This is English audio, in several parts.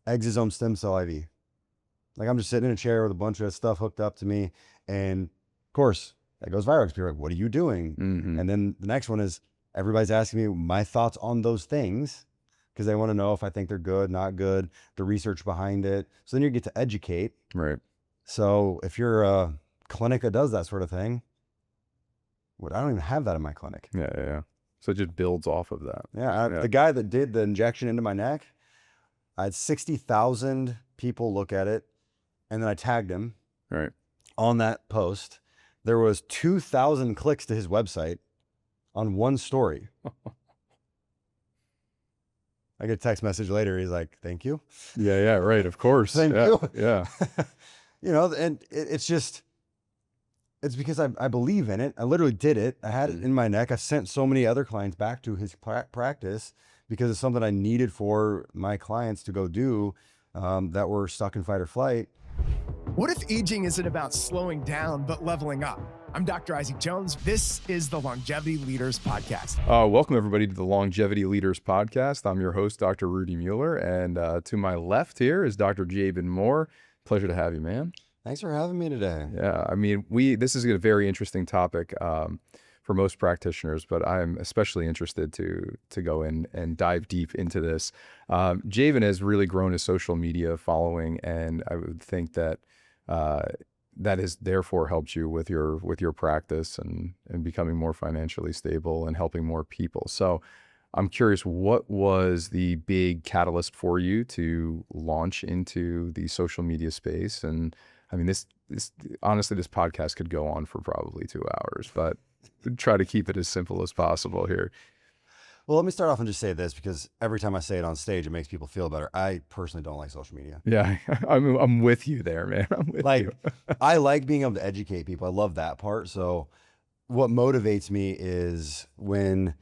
exosome stem cell IV. Like I'm just sitting in a chair with a bunch of stuff hooked up to me. And of course that goes viral because people are like, what are you doing? And then the next one is everybody's asking me my thoughts on those things because they want to know if I think they're good, not good, the research behind it. So then you get to educate. Right. So if you're a clinic that does that sort of thing, I don't even have that in my clinic. Yeah. So it just builds off of that. Yeah. The guy that did the injection into my neck, I had 60,000 people look at it. And then I tagged him on that post. There was 2,000 clicks to his website on one story. I get a text message later. He's like, thank you. Yeah. Right. Of course. Thank you. Yeah. And it's just, it's because I believe in it. I literally did it. I had it in my neck. I sent so many other clients back to his practice because it's something I needed for my clients to go do that were stuck in fight or flight. What if aging isn't about slowing down, but leveling up? I'm Dr. Isaac Jones. This is the Longevity Leaders Podcast. Welcome, everybody, to the Longevity Leaders Podcast. I'm your host, Dr. Rudy Mueller. And to my left here is Dr. Jaban Moore. Pleasure to have you, man. Thanks for having me today. Yeah, I mean, this is a very interesting topic for most practitioners, but I'm especially interested to go in and dive deep into this. Jaban has really grown his social media following, and I would think that that has therefore helped you with your practice and becoming more financially stable and helping more people. So I'm curious, what was the big catalyst for you to launch into the social media space? And I mean, this honestly, this podcast could go on for probably 2 hours, but try to keep it as simple as possible here. Well, let me start off and just say this, because every time I say it on stage, it makes people feel better. I personally don't like social media. Yeah, I'm with you there, man. I'm with you. I like being able to educate people. I love that part. So what motivates me is when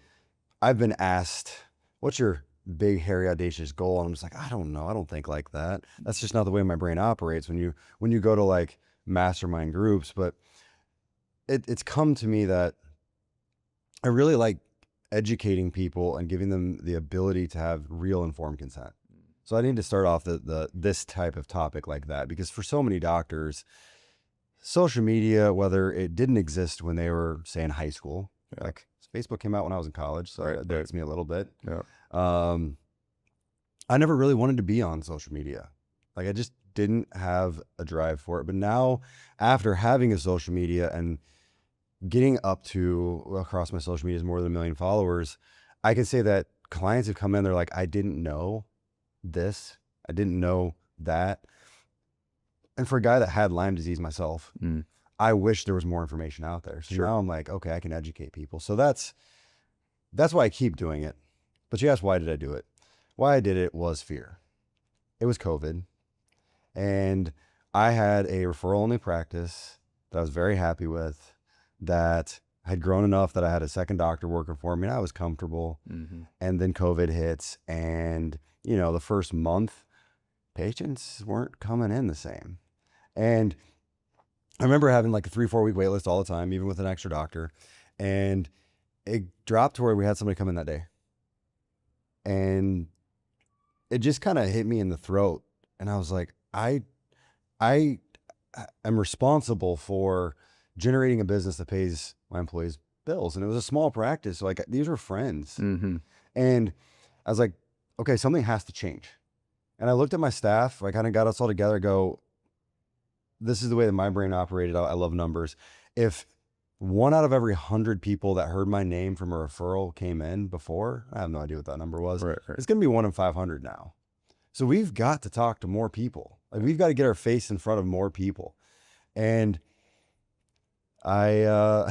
I've been asked, what's your big, hairy, audacious goal? And I'm just like, I don't know. I don't think like that. That's just not the way my brain operates when you go to like mastermind groups. But it's come to me that I really like educating people and giving them the ability to have real informed consent. So I need to start off this type of topic like that, because for so many doctors, social media, whether it didn't exist when they were, say, in high school, like Facebook came out when I was in college, so that dates me a little bit. Yeah. I never really wanted to be on social media. Like I just didn't have a drive for it. But now, after having a social media and getting up to, across my social media, is more than 1 million followers, I can say that clients have come in, they're like, I didn't know this, I didn't know that. And for a guy that had Lyme disease myself, I wish there was more information out there. So now I'm like, okay, I can educate people. So that's why I keep doing it. But you asked, why did I do it? Why I did it was fear. It was COVID. And I had a referral only practice that I was very happy with, that had grown enough that I had a second doctor working for me and I was comfortable. And then COVID hits, and the first month patients weren't coming in the same. And I remember having like a 3-4 week wait list all the time, even with an extra doctor. And it dropped to where we had somebody come in that day. And it just kind of hit me in the throat. And I was like, I am responsible for generating a business that pays my employees bills. And it was a small practice. So like, these were friends. And I was like, okay, something has to change. And I looked at my staff, I kind of got us all together, go, this is the way that my brain operated. I love numbers. If 1 out of every 100 people that heard my name from a referral came in before, I have no idea what that number was. Right. It's going to be 1 in 500 now. So we've got to talk to more people. Like we've got to get our face in front of more people. And I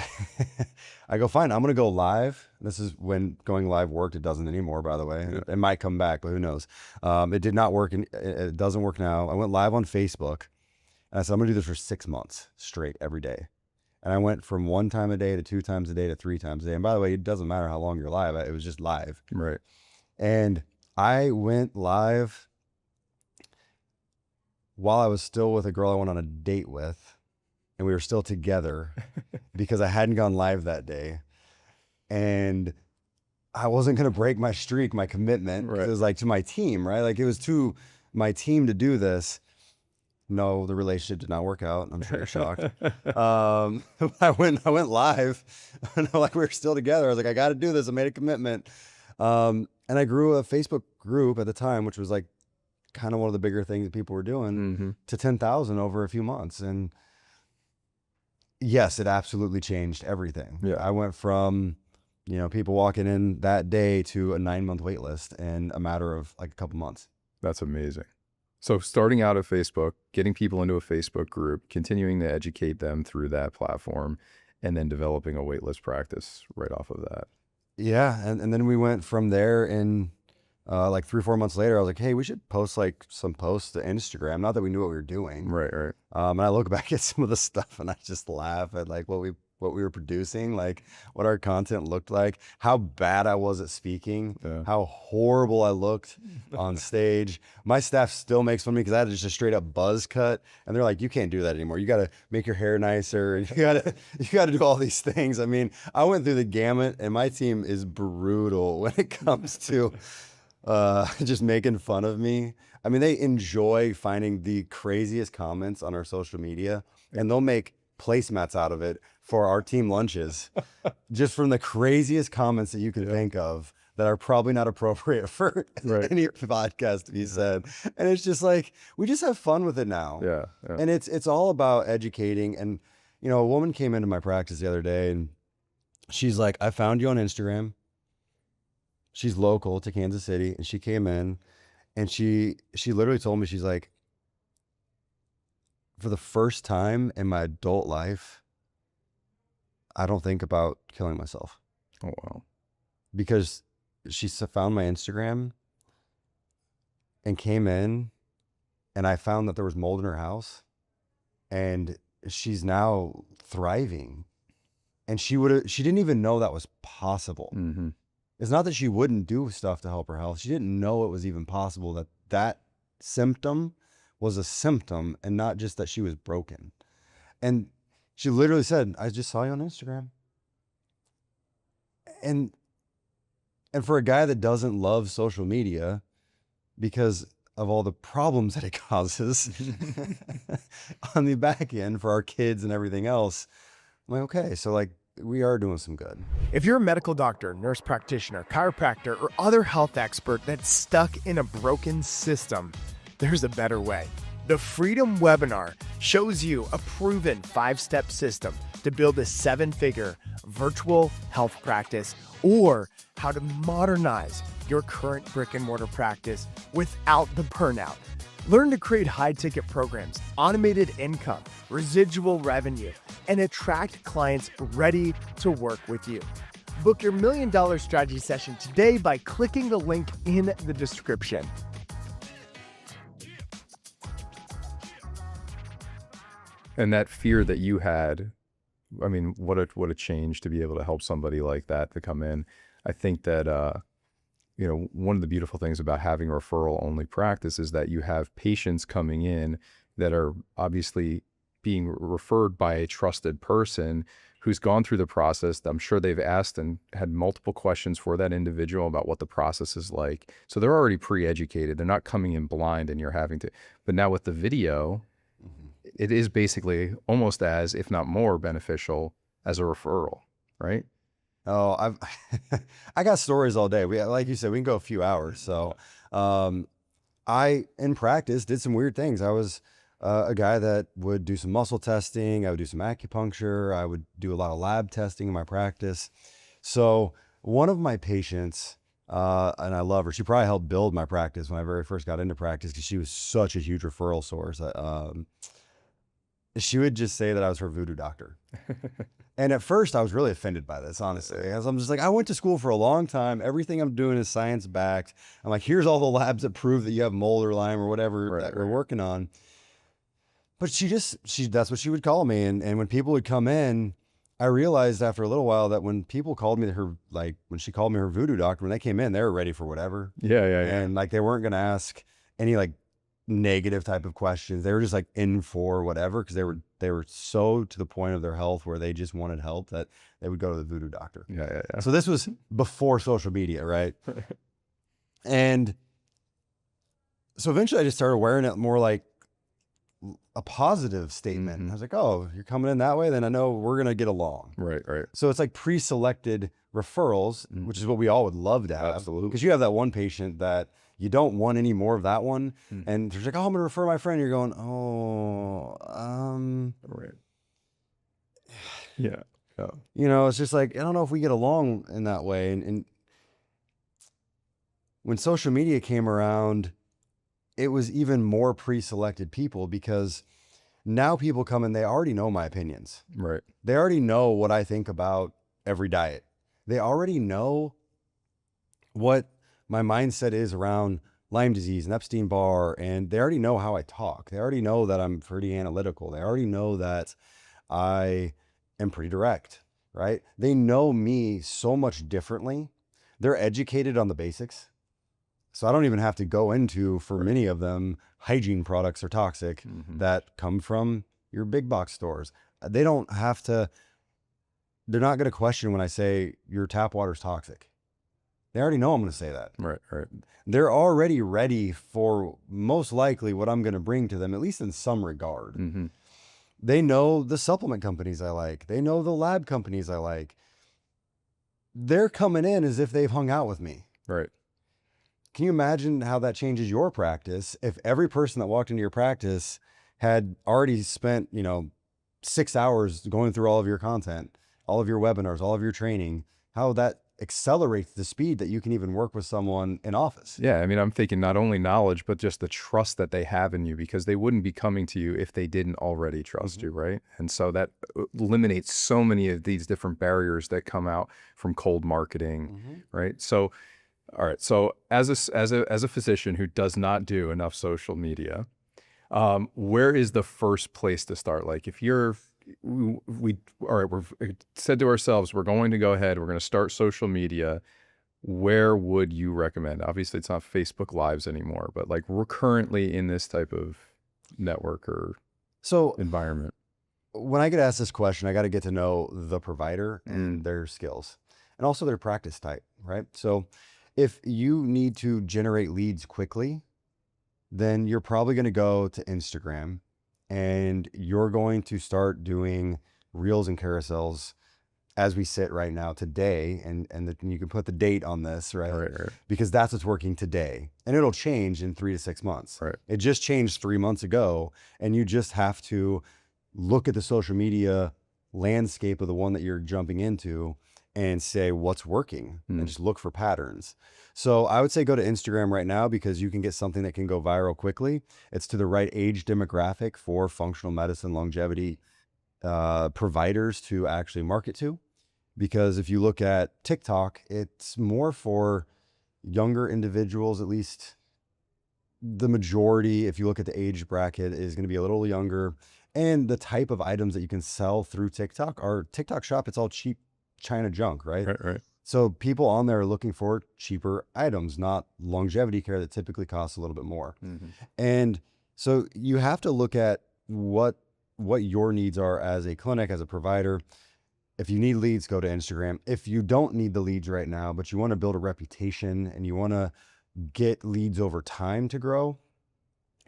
go, fine, I'm going to go live. This is when going live worked. It doesn't anymore, by the way. It might come back, but who knows? It did not work. It doesn't work now. I went live on Facebook and I said, I'm going to do this for 6 months straight every day. And I went from 1 time a day to 2 times a day to 3 times a day. And by the way, it doesn't matter how long you're live. It was just live. Right. And I went live while I was still with a girl I went on a date with. And we were still together because I hadn't gone live that day. And I wasn't going to break my streak, my commitment. Right. It was like to my team, right? Like it was too my team to do this. No, the relationship did not work out. I'm sure you're shocked. I went live. Like we were still together. I was like, I got to do this. I made a commitment. And I grew a Facebook group at the time, which was like kind of one of the bigger things that people were doing, to 10,000 over a few months. And yes, it absolutely changed everything. Yeah. I went from, people walking in that day to a 9-month wait list in a matter of like a couple months. That's amazing. So starting out at Facebook, getting people into a Facebook group, continuing to educate them through that platform, and then developing a waitlist practice right off of that. Yeah. And then we went from there, and like 3-4 months later, I was like, hey, we should post like some posts to Instagram. Not that we knew what we were doing. Right. And I look back at some of the stuff and I just laugh at like what we were producing, like what our content looked like, how bad I was at speaking, how horrible I looked on stage. My staff still makes fun of me because I had just a straight up buzz cut, and they're like, you can't do that anymore. You got to make your hair nicer, and you got to do all these things. I mean, I went through the gamut, and my team is brutal when it comes to just making fun of me. I mean, they enjoy finding the craziest comments on our social media, and they'll make placemats out of it for our team lunches, just from the craziest comments that you can think of that are probably not appropriate for any podcast to be said. And it's just like, we just have fun with it now. Yeah. And it's all about educating. And, a woman came into my practice the other day, and she's like, I found you on Instagram. She's local to Kansas City, and she came in, and she literally told me, she's like, for the first time in my adult life, I don't think about killing myself. Oh, wow. Because she found my Instagram and came in, and I found that there was mold in her house, and she's now thriving. And she didn't even know that was possible. It's not that she wouldn't do stuff to help her health. She didn't know it was even possible that symptom was a symptom and not just that she was broken. And she literally said, I just saw you on Instagram. And for a guy that doesn't love social media because of all the problems that it causes on the back end for our kids and everything else, I'm like, okay, so like we are doing some good. If you're a medical doctor, nurse practitioner, chiropractor, or other health expert that's stuck in a broken system, there's a better way. The Freedom webinar shows you a proven 5-step system to build a 7-figure virtual health practice, or how to modernize your current brick and mortar practice without the burnout. Learn to create high-ticket programs, automated income, residual revenue, and attract clients ready to work with you. Book your $1 million strategy session today by clicking the link in the description. And that fear that you had, I mean, what a change to be able to help somebody like that to come in. I think that, one of the beautiful things about having a referral only practice is that you have patients coming in that are obviously being referred by a trusted person who's gone through the process. I'm sure they've asked and had multiple questions for that individual about what the process is like. So they're already pre-educated. They're not coming in blind and you're having to, but now with the video, it is basically almost as, if not more beneficial as a referral, right? Oh, I got stories all day. Like you said, we can go a few hours. So, I, in practice, did some weird things. I was a guy that would do some muscle testing. I would do some acupuncture. I would do a lot of lab testing in my practice. So one of my patients, and I love her, she probably helped build my practice when I very first got into practice because she was such a huge referral source. She would just say that I was her voodoo doctor. And at first I was really offended by this, honestly, because I'm just like, I went to school for a long time. Everything I'm doing is science backed. I'm like, here's all the labs that prove that you have mold or Lyme or whatever that we're working on. But that's what she would call me. And when people would come in, I realized after a little while that when people called me when she called me her voodoo doctor, when they came in, they were ready for whatever. Yeah. And like, they weren't going to ask any like negative type of questions. They were just like in for whatever, because they were so to the point of their health where they just wanted help that they would go to the voodoo doctor. Yeah. So this was before social media, right? And So eventually I just started wearing it more like a positive statement. I was like, oh, you're coming in that way, then I know we're going to get along. Right, right. So it's like pre-selected referrals, which is what we all would love to have. Absolutely. Because you have that one patient that you don't want any more of that one. And they're like, oh, I'm going to refer my friend. You're going, oh, Right. Yeah. Yeah. you know, it's just like, I don't know if we get along in that way. And when social media came around, it was even more pre-selected people, because now people come and they already know my opinions. Right. They already know what I think about every diet. They already know what my mindset is around Lyme disease and Epstein-Barr, and they already know how I talk. They already know that I'm pretty analytical. They already know that I am pretty direct, right? They know me so much differently. They're educated on the basics. So I don't even have to go into, for many of them, hygiene products are toxic that come from your big box stores. They don't have to, they're not going to question when I say your tap water is toxic. They already know I'm going to say that. Right, right. They're already ready for most likely what I'm going to bring to them, at least in some regard. They know the supplement companies I like. They know the lab companies I like. They're coming in as if they've hung out with me. Right. Can you imagine how that changes your practice if every person that walked into your practice had already spent, 6 hours going through all of your content, all of your webinars, all of your training, how that accelerates the speed that you can even work with someone in office? Yeah. I mean, I'm thinking not only knowledge, but just the trust that they have in you, because they wouldn't be coming to you if they didn't already trust you. Right. And so that eliminates so many of these different barriers that come out from cold marketing. Right. So, all right. So as a physician who does not do enough social media, where is the first place to start? Like if we've said to ourselves, we're going to go ahead, we're going to start social media. Where would you recommend? Obviously it's not Facebook Lives anymore, but like we're currently in this type of network or environment. When I get asked this question, I got to get to know the provider and their skills and also their practice type, right? So if you need to generate leads quickly, then you're probably going to go to Instagram and you're going to start doing reels and carousels as we sit right now today. And you can put the date on this, right? Right. Because that's what's working today. And it'll change in 3 to 6 months. Right. It just changed 3 months ago. And you just have to look at the social media landscape of the one that you're jumping into and say what's working and just look for patterns. So I would say go to Instagram right now, because you can get something that can go viral quickly. It's to the right age demographic for functional medicine, longevity providers to actually market to. Because if you look at TikTok, it's more for younger individuals, at least the majority. If you look at the age bracket, is going to be a little younger. And the type of items that you can sell through TikTok, our TikTok shop, it's all cheap China junk, right? Right. So people on there are looking for cheaper items, not longevity care that typically costs a little bit more. And so you have to look at what your needs are as a clinic, as a provider. If you need leads, go to Instagram. If you don't need the leads right now, but you want to build a reputation and you want to get leads over time to grow,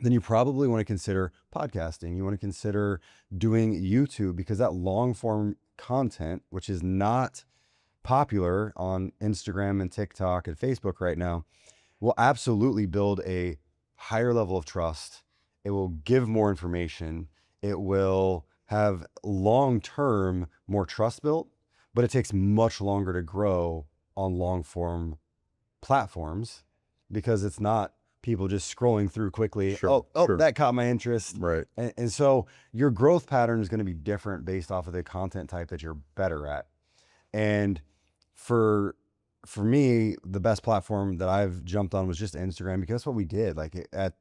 then you probably want to consider podcasting. You want to consider doing YouTube, because that long form content, which is not popular on Instagram and TikTok and Facebook right now, will absolutely build a higher level of trust. It will give more information. It will have long-term more trust built, but it takes much longer to grow on long form platforms, because it's not people just scrolling through quickly. Sure. That caught my interest. Right. And so your growth pattern is going to be different based off of the content type that you're better at. And for me, the best platform that I've jumped on was just Instagram, because that's what we did. Like at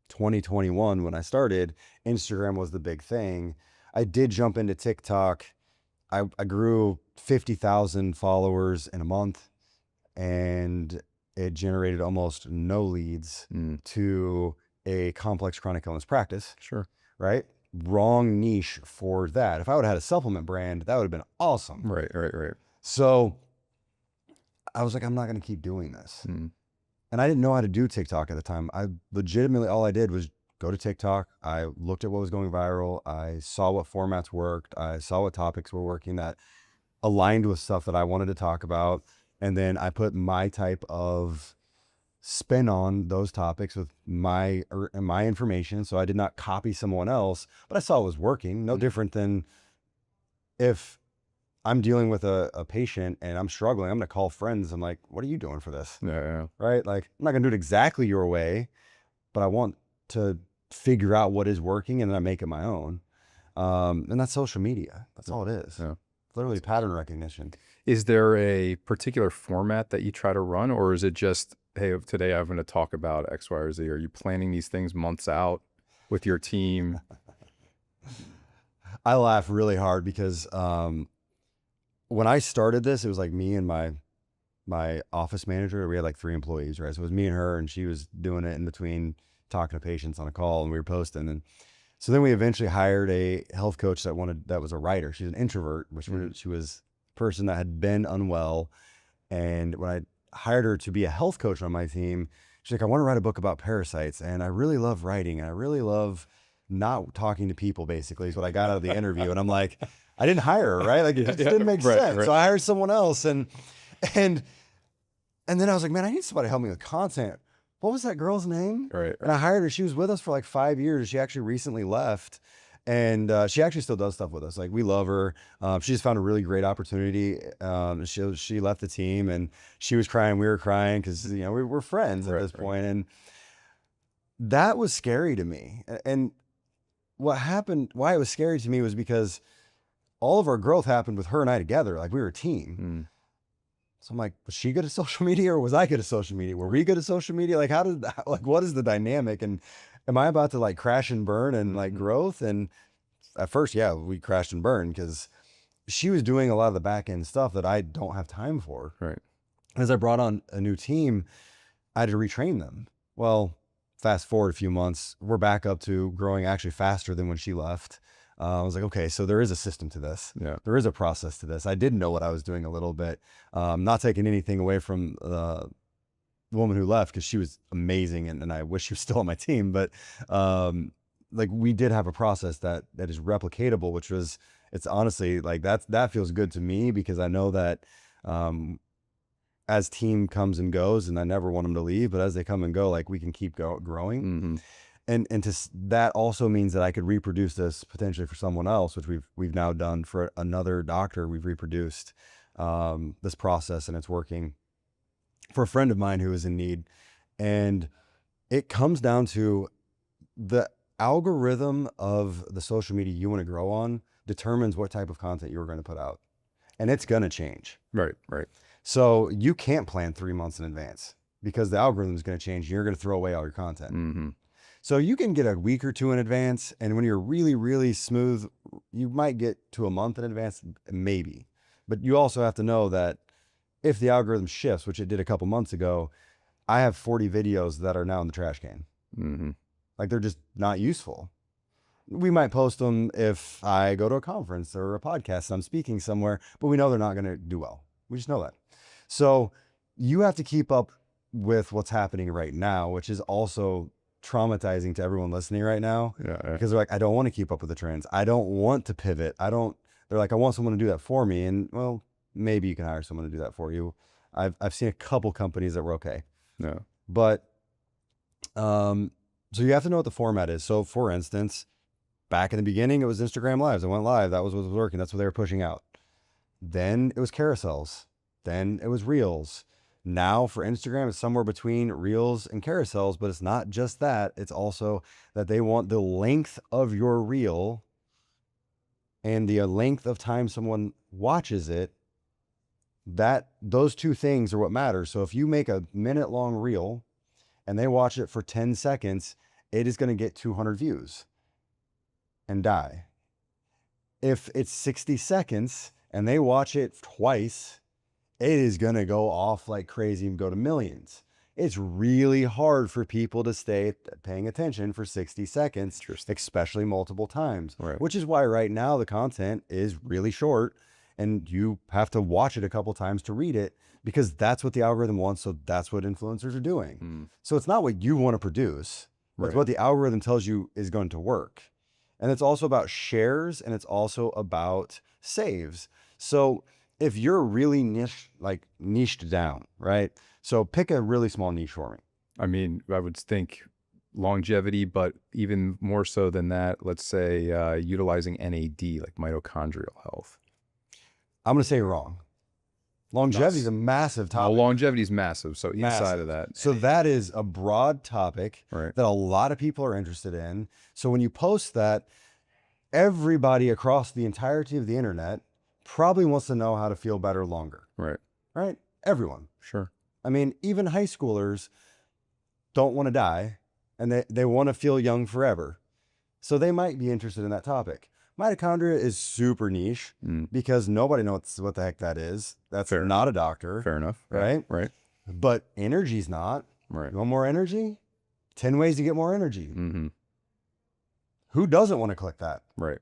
2021, when I started, Instagram was the big thing. I did jump into TikTok. I grew 50,000 followers in a month, and it generated almost no leads to a complex chronic illness practice. Sure. Right? Wrong niche for that. If I would have had a supplement brand, that would have been awesome. Right. So I was like, I'm not going to keep doing this. And I didn't know how to do TikTok at the time. I legitimately, all I did was go to TikTok. I looked at what was going viral. I saw what formats worked. I saw what topics were working that aligned with stuff that I wanted to talk about. And then I put my type of spin on those topics with my information. So I did not copy someone else, but I saw it was working. No different than if I'm dealing with a patient and I'm struggling, I'm going to call friends. I'm like, what are you doing for this? Yeah. Right? Like, I'm not going to do it exactly your way, but I want to figure out what is working and then I make it my own. And that's social media. That's all it is. Yeah. Literally pattern recognition. Is there a particular format that you try to run, or is it just, hey, today I'm going to talk about X, Y, or Z? Are you planning these things months out with your team? I laugh really hard because when I started this, it was like me and my office manager. We had like 3 employees, right? So it was me and her, and she was doing it in between talking to patients on a call, and we were posting. And so then we eventually hired a health coach that was a writer. She's an introvert, which she was a person that had been unwell. And when I hired her to be a health coach on my team, she's like, I want to write a book about parasites, and I really love writing, and I really love not talking to people, basically, is what I got out of the interview. And I'm like, I didn't hire her, right? Like, it just didn't make sense. Right. So I hired someone else, and then I was like, man, I need somebody to help me with content. What was that girl's name? Right. And I hired her. She was with us for like 5 years. She actually recently left, and she actually still does stuff with us. Like, we love her. She just found a really great opportunity. She left the team, and she was crying. We were crying because, you know, we're friends at this point. And that was scary to me. And what happened, why it was scary to me was because all of our growth happened with her and I together. Like, we were a team. So I'm like, was she good at social media or was I good at social media? Were we good at social media? Like, what is the dynamic? And am I about to like crash and burn and like growth? And at first, yeah, we crashed and burned because she was doing a lot of the back end stuff that I don't have time for. Right. As I brought on a new team, I had to retrain them. Well, fast forward a few months, we're back up to growing actually faster than when she left. I was like, okay, so there is a system to this. Yeah. There is a process to this. I did know what I was doing a little bit. Not taking anything away from the woman who left, because she was amazing, and I wish she was still on my team. But like, we did have a process that is replicatable, which was, it's honestly like that feels good to me, because I know that as team comes and goes, and I never want them to leave, but as they come and go, like, we can keep growing. And that also means that I could reproduce this potentially for someone else, which we've now done for another doctor. We've reproduced this process, and it's working for a friend of mine who is in need. And it comes down to the algorithm of the social media you want to grow on determines what type of content you're going to put out, and it's going to change. Right. So you can't plan 3 months in advance, because the algorithm is going to change and you're going to throw away all your content. So you can get a week or 2 in advance, and when you're really, really smooth, you might get to a month in advance, maybe. But you also have to know that if the algorithm shifts, which it did a couple months ago, I have 40 videos that are now in the trash can. Like, they're just not useful. We might post them if I go to a conference or a podcast and I'm speaking somewhere, but we know they're not going to do well. We just know that. So you have to keep up with what's happening right now, which is also traumatizing to everyone listening right now. Because they're like, I don't want to keep up with the trends. I don't want to pivot. They're like, I want someone to do that for me. And well, maybe you can hire someone to do that for you. I've seen a couple companies that were okay. No. But so you have to know what the format is. So for instance, back in the beginning, it was Instagram Lives. I went live. That was what was working. That's what they were pushing out. Then it was carousels. Then it was reels. Now for Instagram, it's somewhere between reels and carousels, but it's not just that. It's also that they want the length of your reel and the length of time someone watches it. Those two things are what matters. So if you make a minute-long reel and they watch it for 10 seconds, it is going to get 200 views and die. If it's 60 seconds and they watch it twice, it is going to go off like crazy and go to millions. It's really hard for people to stay paying attention for 60 seconds, especially multiple times, which is why right now the content is really short. and you have to watch it a couple times to read it because that's what the algorithm wants. So that's what influencers are doing. So it's not what you want to produce. That's what the algorithm tells you is going to work. And it's also about shares, and it's also about saves. So if you're really niched down, right? So pick a really small niche for me. I mean, I would think longevity, but even more so than that, let's say utilizing NAD, like mitochondrial health. I'm going to say wrong. Longevity is a massive topic. Well, longevity is massive. So inside of that. So that is a broad topic that a lot of people are interested in. So when you post that, everybody across the entirety of the internet probably wants to know how to feel better longer. Right? Everyone. Sure. I mean, even high schoolers don't want to die, and they want to feel young forever. So they might be interested in that topic. Mitochondria is super niche because nobody knows what the heck that is. That's not a doctor. Fair enough. Right? Right. But energy's not. Right. You want more energy? 10 ways to get more energy. Who doesn't want to click that? Right.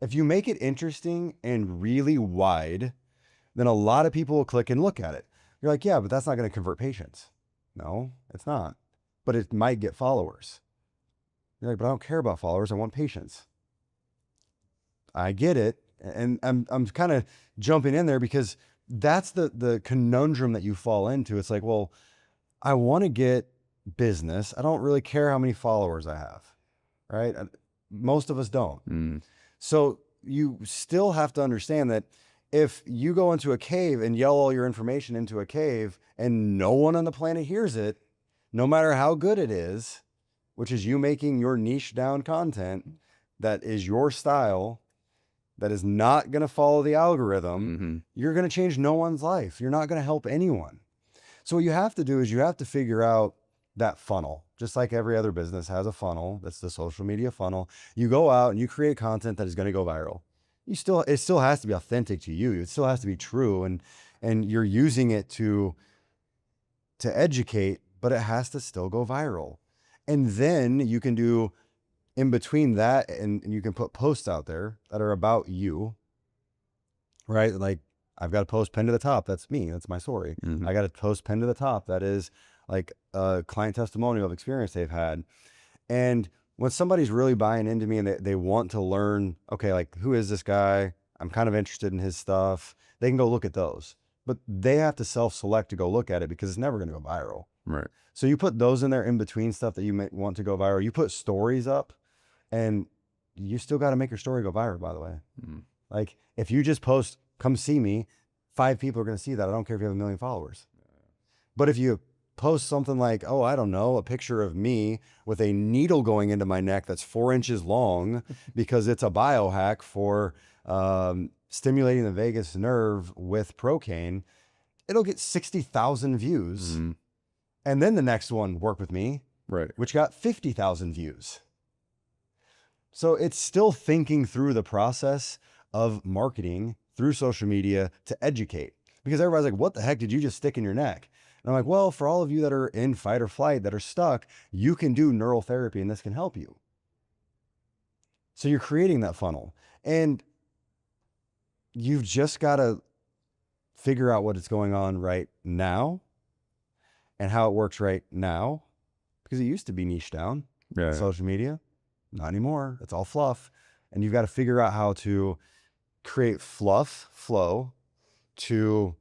If you make it interesting and really wide, then a lot of people will click and look at it. You're like, yeah, but that's not going to convert patients. No, it's not. But it might get followers. You're like, but I don't care about followers. I want patients. I get it. And I'm kind of jumping in there because that's the conundrum that you fall into. It's like, well, I want to get business. I don't really care how many followers I have, right? Most of us don't. So you still have to understand that if you go into a cave and yell all your information into a cave and no one on the planet hears it, no matter how good it is, which is you making your niche down content that is your style, that is not going to follow the algorithm, you're going to change no one's life. You're not going to help anyone. So what you have to do is you have to figure out that funnel, just like every other business has a funnel. That's the social media funnel. You go out and you create content that is going to go viral. It still has to be authentic to you. It still has to be true. And you're using it to educate, but it has to still go viral. And then you can do in between that, and you can put posts out there that are about you, right? Like I've got a post pinned to the top. That's me. That's my story. I got a post pinned to the top. That is like a client testimonial of experience they've had. And when somebody's really buying into me and they want to learn, okay, like who is this guy? I'm kind of interested in his stuff. They can go look at those, but they have to self-select to go look at it because it's never going to go viral. Right. So you put those in there in between stuff that you may want to go viral. You put stories up, and you still got to make your story go viral, by the way. Like if you just post, come see me, 5 people are going to see that. I don't care if you have 1 million followers. But if you post something like, oh, I don't know, a picture of me with a needle going into my neck that's 4 inches long because it's a biohack for stimulating the vagus nerve with procaine, it'll get 60,000 views. And then the next one, work with me, which got 50,000 views. So it's still thinking through the process of marketing through social media to educate, because everybody's like, what the heck did you just stick in your neck? And I'm like, well, for all of you that are in fight or flight, that are stuck, you can do neural therapy and this can help you. So you're creating that funnel, and you've just got to figure out what is going on right now and how it works right now, because it used to be niche down, social media. Not anymore. It's all fluff. And you've got to figure out how to create fluff flow to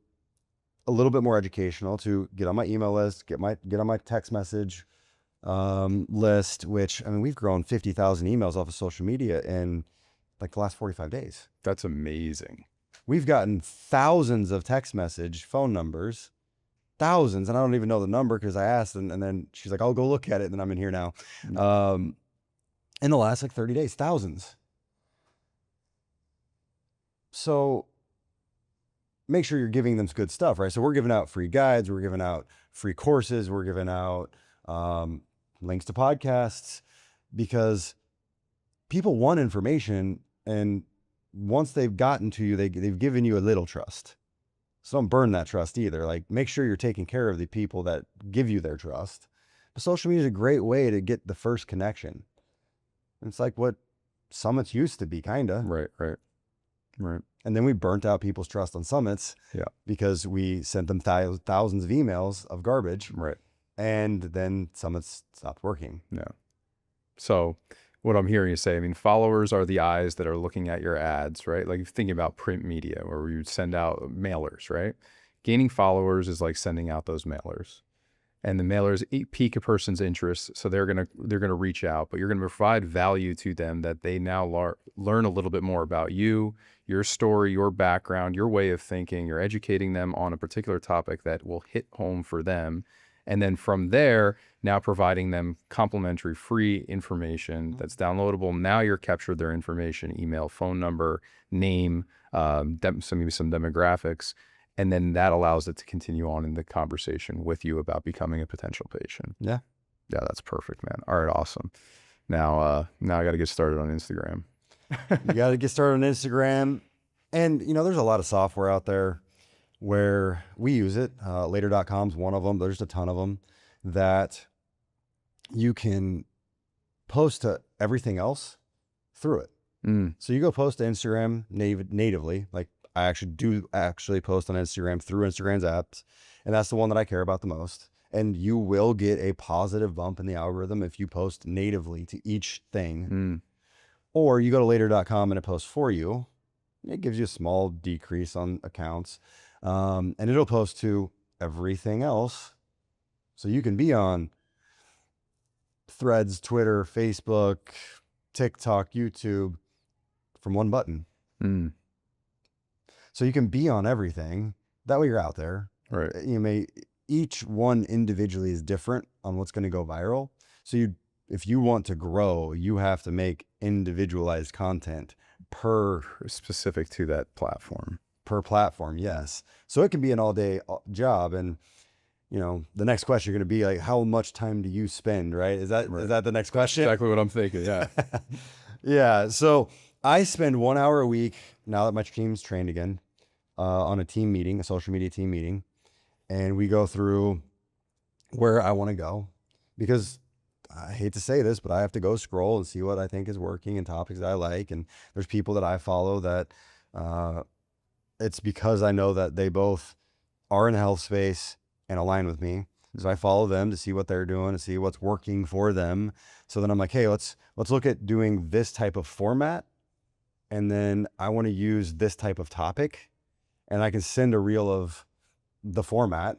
a little bit more educational, to get on my email list, get on my text message list, which, I mean, we've grown 50,000 emails off of social media in like the last 45 days. That's amazing. We've gotten thousands of text message phone numbers, thousands. And I don't even know the number because I asked, and then she's like, I'll go look at it. And then I'm in here now. In the last like 30 days, thousands. So make sure you're giving them good stuff, right? So we're giving out free guides, we're giving out free courses, we're giving out links to podcasts, because people want information, and once they've gotten to you, they've given you a little trust. So don't burn that trust either. Like, make sure you're taking care of the people that give you their trust. But social media is a great way to get the first connection. It's like what summits used to be, kind of. Right. Right. And then we burnt out people's trust on summits Yeah. because we sent them thousands of emails of garbage. Right. And then summits stopped working. Yeah. So what I'm hearing you say, I mean, followers are the eyes that are looking at your ads, right? Like if you're thinking about print media where we would send out mailers, right? Gaining followers is like sending out those mailers. And the mailers pique a person's interest, so they're gonna reach out, but you're gonna provide value to them that they now learn a little bit more about you, your story, your background, your way of thinking. You're educating them on a particular topic that will hit home for them, and then from there, now providing them complimentary, free information that's downloadable. Now you're captured their information: email, phone number, name, maybe some demographics. And then that allows it to continue on in the conversation with you about becoming a potential patient. Yeah. Yeah, that's perfect, man. All right, awesome. Now I got to get started on Instagram. You got to get started on Instagram. And, there's a lot of software out there where we use it. Later.com is one of them. There's a ton of them that you can post to everything else through it. So you go post to Instagram natively, like I actually post on Instagram through Instagram's apps. And that's the one that I care about the most. And you will get a positive bump in the algorithm if you post natively to each thing. Or you go to later.com and it posts for you. It gives you a small decrease on accounts. And it'll post to everything else. So you can be on Threads, Twitter, Facebook, TikTok, YouTube from one button. So you can be on everything. That way you're out there. Right. Each one individually is different on what's going to go viral. So if you want to grow, you have to make individualized content per specific to that platform. Per platform, yes. So it can be an all-day job. And, the next question you're going to be like, how much time do you spend, right? Is that the next question? Exactly what I'm thinking, yeah. Yeah. So I spend 1 hour a week now that my team's trained again on a team meeting, a social media team meeting. And we go through where I want to go, because I hate to say this, but I have to go scroll and see what I think is working and topics that I like. And there's people that I follow that it's because I know that they both are in the health space and align with me. So I follow them to see what they're doing, to see what's working for them. So then I'm like, hey, let's look at doing this type of format. And then I want to use this type of topic, and I can send a reel of the format,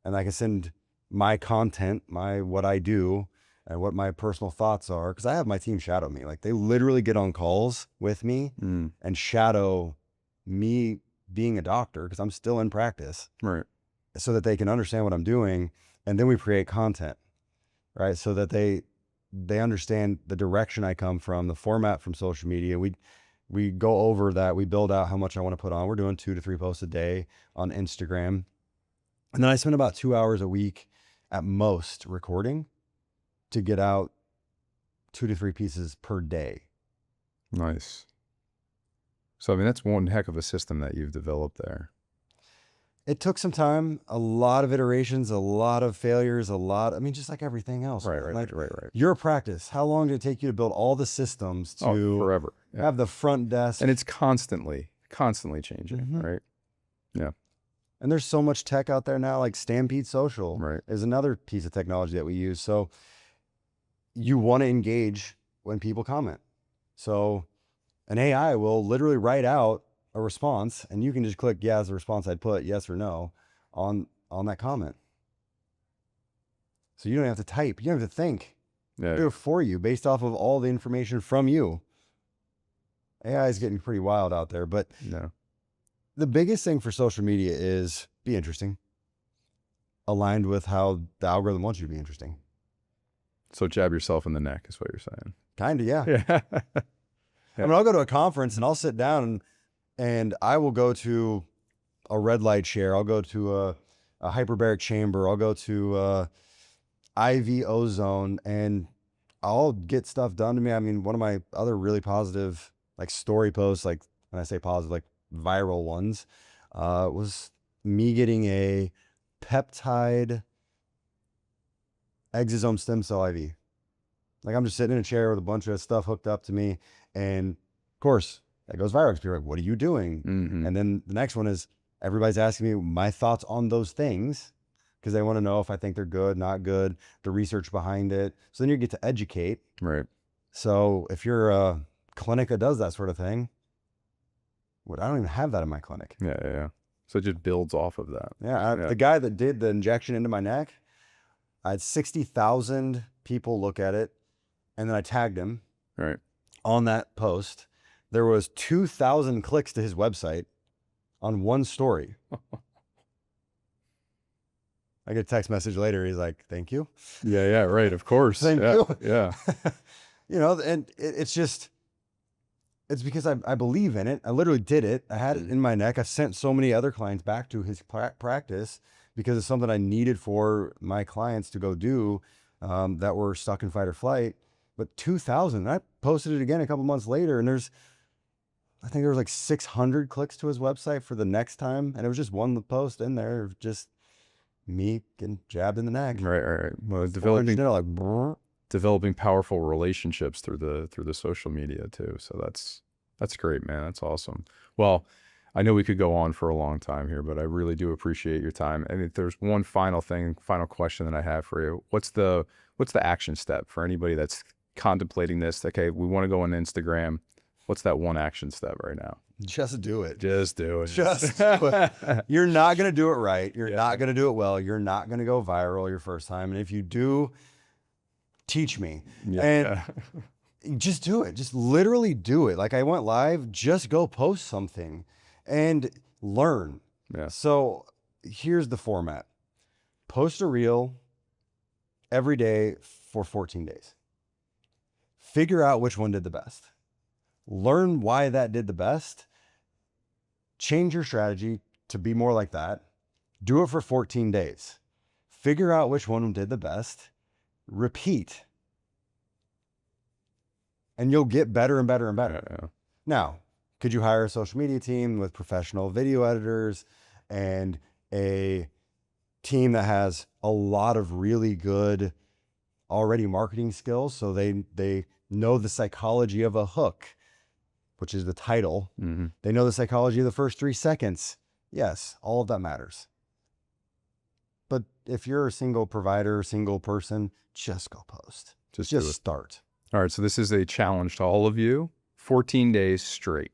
and I can send my content, what I do and what my personal thoughts are. Cause I have my team shadow me. Like they literally get on calls with me and shadow me being a doctor, cause I'm still in practice. Right. So that they can understand what I'm doing. And then we create content, right? So that they understand the direction I come from, the format from social media. We go over that. We build out how much I want to put on. We're doing 2 to 3 posts a day on Instagram. And then I spend about 2 hours a week at most recording to get out 2 to 3 pieces per day. Nice. So, I mean, that's one heck of a system that you've developed there. It took some time, a lot of iterations, a lot of failures, just like everything else. Right. Your practice, how long did it take you to build all the systems to forever. Yeah. have the front desk? And it's constantly changing, right? Yeah. And there's so much tech out there now, like Stampede Social Right. is another piece of technology that we use. So you want to engage when people comment. So an AI will literally write out a response, and you can just click, yeah, as a response I'd put yes or no on that comment. So you don't have to type, you don't have to think. Yeah. Do it for you based off of all the information from you. AI is getting pretty wild out there, but the biggest thing for social media is be interesting, aligned with how the algorithm wants you to be interesting. So jab yourself in the neck is what you're saying. Kind of, yeah. Yeah. I mean, I'll go to a conference and I'll sit down and I will go to a red light chair. I'll go to a hyperbaric chamber. I'll go to IV ozone, and I'll get stuff done to me. I mean, one of my other really positive like story posts, like when I say positive, like viral ones, was me getting a peptide exosome stem cell IV. Like I'm just sitting in a chair with a bunch of stuff hooked up to me. And of course, That goes viral because people are like, what are you doing? And then the next one is everybody's asking me my thoughts on those things because they want to know if I think they're good, not good, the research behind it. So then you get to educate. Right. So if you're a clinic that does that sort of thing, I don't even have that in my clinic. Yeah. So it just builds off of that. Yeah. The guy that did the injection into my neck, I had 60,000 people look at it. And then I tagged him Right. on that post. There was 2,000 clicks to his website on one story. I get a text message later. He's like, thank you. Yeah. Right. Of course. Thank you. Yeah. And it's just, it's because I believe in it. I literally did it. I had it in my neck. I sent so many other clients back to his practice because it's something I needed for my clients to go do that were stuck in fight or flight. But 2,000, I posted it again a couple months later, and I think there was like 600 clicks to his website for the next time. And it was just one post in there, just me getting jabbed in the neck. Right. Well, developing powerful relationships through the social media too. So that's great, man. That's awesome. Well, I know we could go on for a long time here, but I really do appreciate your time. And if there's one final question that I have for you, what's the action step for anybody that's contemplating this? Okay, we want to go on Instagram. What's that one action step right now? Just do it. Just do it. Just do it. You're not going to do it right. You're not going to do it well. You're not going to go viral your first time. And if you do, teach me. And just do it. Just literally do it. Like I went live, just go post something and learn. Yeah. So here's the format. Post a reel every day for 14 days. Figure out which one did the best. Learn why that did the best. Change your strategy to be more like that. Do it for 14 days. Figure out which one did the best. Repeat. And you'll get better and better and better. Yeah. Now, could you hire a social media team with professional video editors and a team that has a lot of really good already marketing skills? So they know the psychology of a hook, which is the title. They know the psychology of the first 3 seconds. Yes, all of that matters. But if you're a single provider, single person, just go post. Just start. All right. So this is a challenge to all of you. 14 days straight.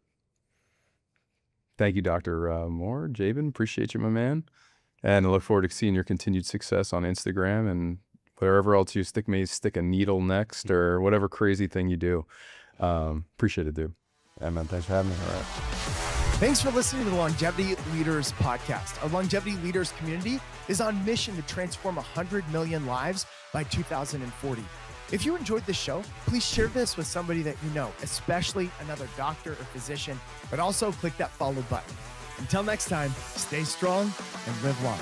Thank you, Dr. Moore. Jaban, appreciate you, my man. And I look forward to seeing your continued success on Instagram and wherever else you stick a needle next or whatever crazy thing you do. Appreciate it, dude. Yeah, man. Thanks for having me. All right. Thanks for listening to the Longevity Leaders Podcast. Our Longevity Leaders community is on mission to transform 100 million lives by 2040. If you enjoyed this show, please share this with somebody that you know, especially another doctor or physician, but also click that follow button. Until next time, stay strong and live long.